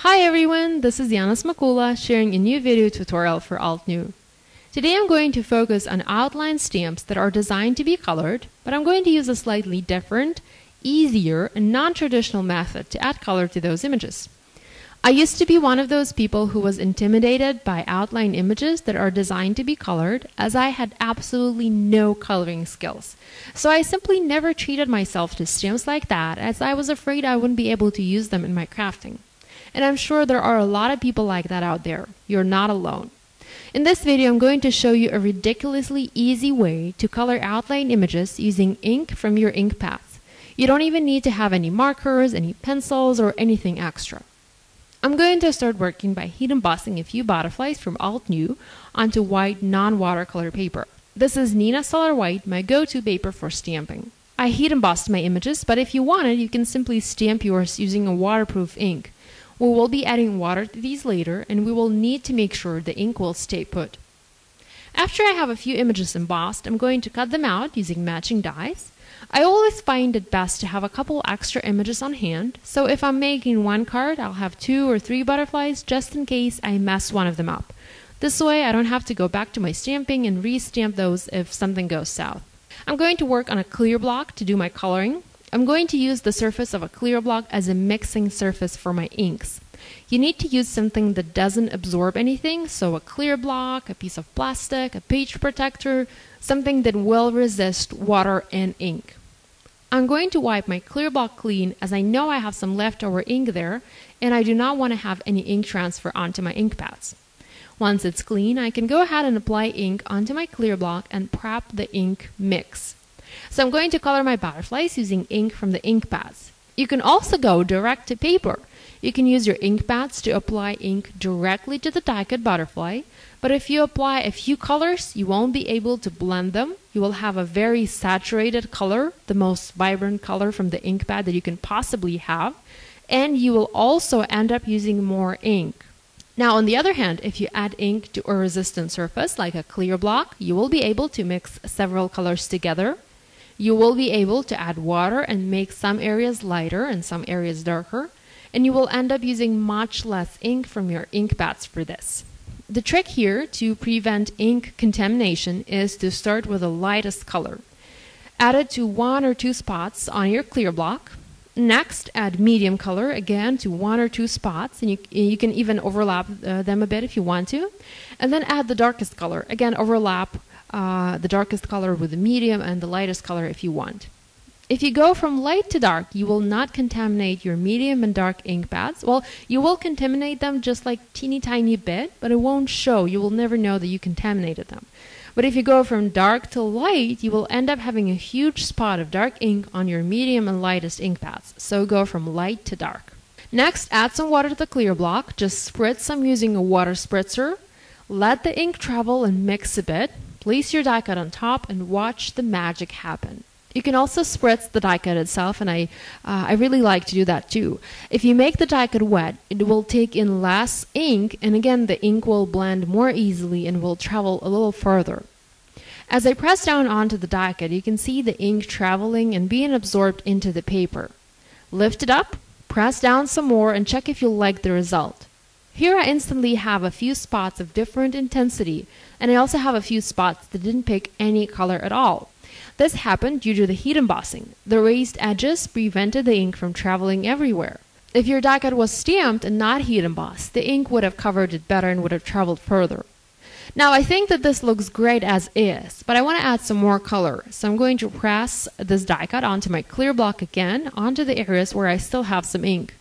Hi everyone, this is Yana Smakula sharing a new video tutorial for Altenew. Today I'm going to focus on outline stamps that are designed to be colored, but I'm going to use a slightly different, easier, and non-traditional method to add color to those images. I used to be one of those people who was intimidated by outline images that are designed to be colored, as I had absolutely no coloring skills. So I simply never treated myself to stamps like that, as I was afraid I wouldn't be able to use them in my crafting. And I'm sure there are a lot of people like that out there. You're not alone. In this video, I'm going to show you a ridiculously easy way to color outline images using ink from your ink pads. You don't even need to have any markers, any pencils, or anything extra. I'm going to start working by heat embossing a few butterflies from Altenew onto white non-watercolor paper. This is Nina Solar White, my go-to paper for stamping. I heat embossed my images, but if you wanted, you can simply stamp yours using a waterproof ink. We will be adding water to these later, and we will need to make sure the ink will stay put. After I have a few images embossed, I'm going to cut them out using matching dies. I always find it best to have a couple extra images on hand, so if I'm making one card, I'll have 2 or 3 butterflies just in case I mess one of them up. This way, I don't have to go back to my stamping and re-stamp those if something goes south. I'm going to work on a clear block to do my coloring. I'm going to use the surface of a clear block as a mixing surface for my inks. You need to use something that doesn't absorb anything, so a clear block, a piece of plastic, a page protector, something that will resist water and ink. I'm going to wipe my clear block clean, as I know I have some leftover ink there, and I do not want to have any ink transfer onto my ink pads. Once it's clean, I can go ahead and apply ink onto my clear block and prep the ink mix. So I'm going to color my butterflies using ink from the ink pads. You can also go direct to paper. You can use your ink pads to apply ink directly to the die-cut butterfly, but if you apply a few colors, you won't be able to blend them. You will have a very saturated color, the most vibrant color from the ink pad that you can possibly have, and you will also end up using more ink. Now, on the other hand, if you add ink to a resistant surface like a clear block, you will be able to mix several colors together. You will be able to add water and make some areas lighter and some areas darker, and you will end up using much less ink from your ink pads for this. The trick here to prevent ink contamination is to start with the lightest color. Add it to 1 or 2 spots on your clear block. Next, add medium color again to 1 or 2 spots, and you can even overlap them a bit if you want to. And then add the darkest color. Again, overlap the darkest color with the medium and the lightest color if you want. If you go from light to dark, you will not contaminate your medium and dark ink pads. Well, you will contaminate them just like teeny tiny bit, but it won't show. You will never know that you contaminated them. But if you go from dark to light, you will end up having a huge spot of dark ink on your medium and lightest ink pads. So go from light to dark. Next, add some water to the clear block. Just spritz some using a water spritzer. Let the ink travel and mix a bit. Place your die cut on top and watch the magic happen. You can also spritz the die cut itself, and I really like to do that too. If you make the die cut wet, it will take in less ink, and again the ink will blend more easily and will travel a little further. As I press down onto the die cut, you can see the ink traveling and being absorbed into the paper. Lift it up, press down some more, and check if you like the result. Here I instantly have a few spots of different intensity, and I also have a few spots that didn't pick any color at all. This happened due to the heat embossing. The raised edges prevented the ink from traveling everywhere. If your die cut was stamped and not heat embossed, the ink would have covered it better and would have traveled further. Now I think that this looks great as is, but I want to add some more color. So I'm going to press this die cut onto my clear block again, onto the areas where I still have some ink.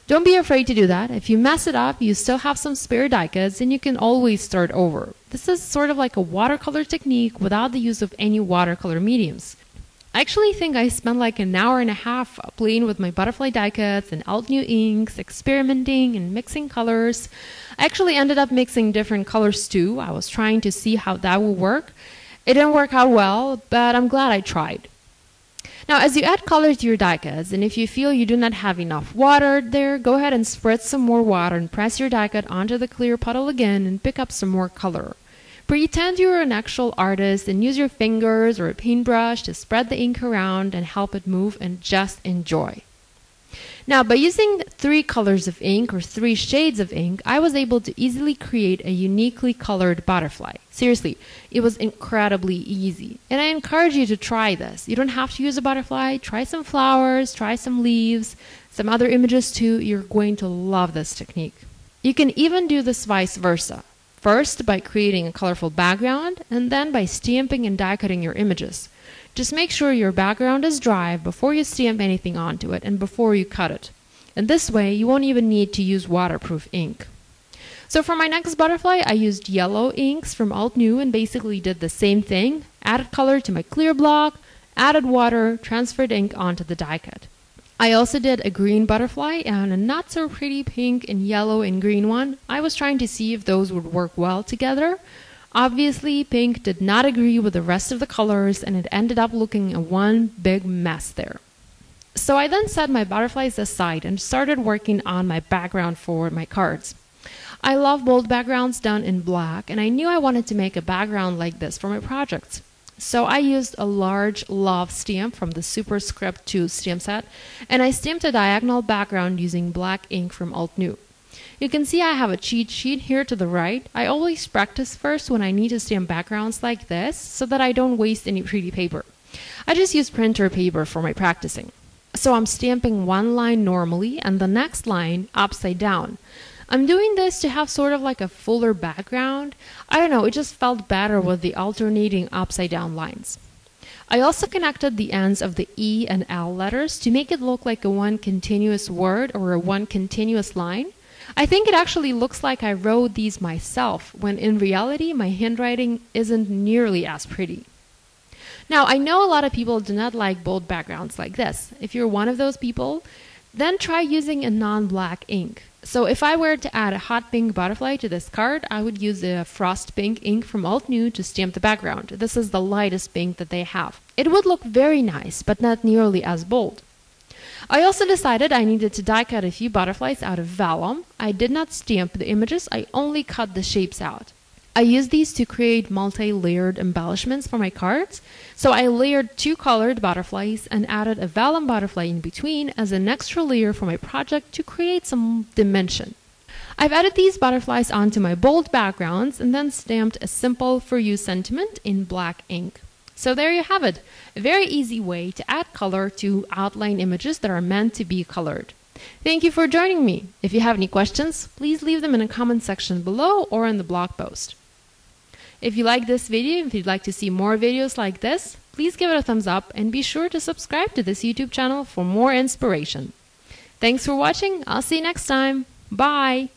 Don't be afraid to do that. If you mess it up, you still have some spare die cuts and you can always start over. This is sort of like a watercolor technique without the use of any watercolor mediums. I actually think I spent like an hour and a half playing with my butterfly die cuts and Altenew inks, experimenting and mixing colors. I actually ended up mixing different colors too. I was trying to see how that would work. It didn't work out well, but I'm glad I tried. Now, as you add color to your die cuts, and if you feel you do not have enough water there, go ahead and spritz some more water and press your die cut onto the clear puddle again and pick up some more color. Pretend you're an actual artist and use your fingers or a paintbrush to spread the ink around and help it move, and just enjoy. Now, by using 3 colors of ink or 3 shades of ink, I was able to easily create a uniquely colored butterfly. Seriously, it was incredibly easy. And I encourage you to try this. You don't have to use a butterfly. Try some flowers, try some leaves, some other images too. You're going to love this technique. You can even do this vice versa. First, by creating a colorful background, and then by stamping and die cutting your images. Just make sure your background is dry before you stamp anything onto it and before you cut it. And this way, you won't even need to use waterproof ink. So for my next butterfly, I used yellow inks from Altenew and basically did the same thing. Added color to my clear block, added water, transferred ink onto the die cut. I also did a green butterfly and a not so pretty pink and yellow and green one. I was trying to see if those would work well together. Obviously, pink did not agree with the rest of the colors and it ended up looking a one big mess there. So I then set my butterflies aside and started working on my background for my cards. I love bold backgrounds done in black, and I knew I wanted to make a background like this for my projects. So I used a large love stamp from the Superscript 2 stamp set, and I stamped a diagonal background using black ink from Altenew. You can see I have a cheat sheet here to the right. I always practice first when I need to stamp backgrounds like this so that I don't waste any pretty paper. I just use printer paper for my practicing. So I'm stamping one line normally and the next line upside down. I'm doing this to have sort of like a fuller background. I don't know, it just felt better with the alternating upside down lines. I also connected the ends of the E and L letters to make it look like a one continuous word or a one continuous line. I think it actually looks like I wrote these myself, when in reality my handwriting isn't nearly as pretty. Now, I know a lot of people do not like bold backgrounds like this. If you're one of those people, then try using a non-black ink. So if I were to add a hot pink butterfly to this card, I would use a frost pink ink from Altenew to stamp the background. This is the lightest pink that they have. It would look very nice, but not nearly as bold. I also decided I needed to die cut a few butterflies out of vellum. I did not stamp the images, I only cut the shapes out. I used these to create multi-layered embellishments for my cards. So I layered 2 colored butterflies and added a vellum butterfly in between as an extra layer for my project to create some dimension. I've added these butterflies onto my bold backgrounds and then stamped a simple "For You" sentiment in black ink. So there you have it, a very easy way to add color to outline images that are meant to be colored. Thank you for joining me. If you have any questions, please leave them in the comment section below or in the blog post. If you like this video, if you'd like to see more videos like this, please give it a thumbs up and be sure to subscribe to this YouTube channel for more inspiration. Thanks for watching. I'll see you next time. Bye!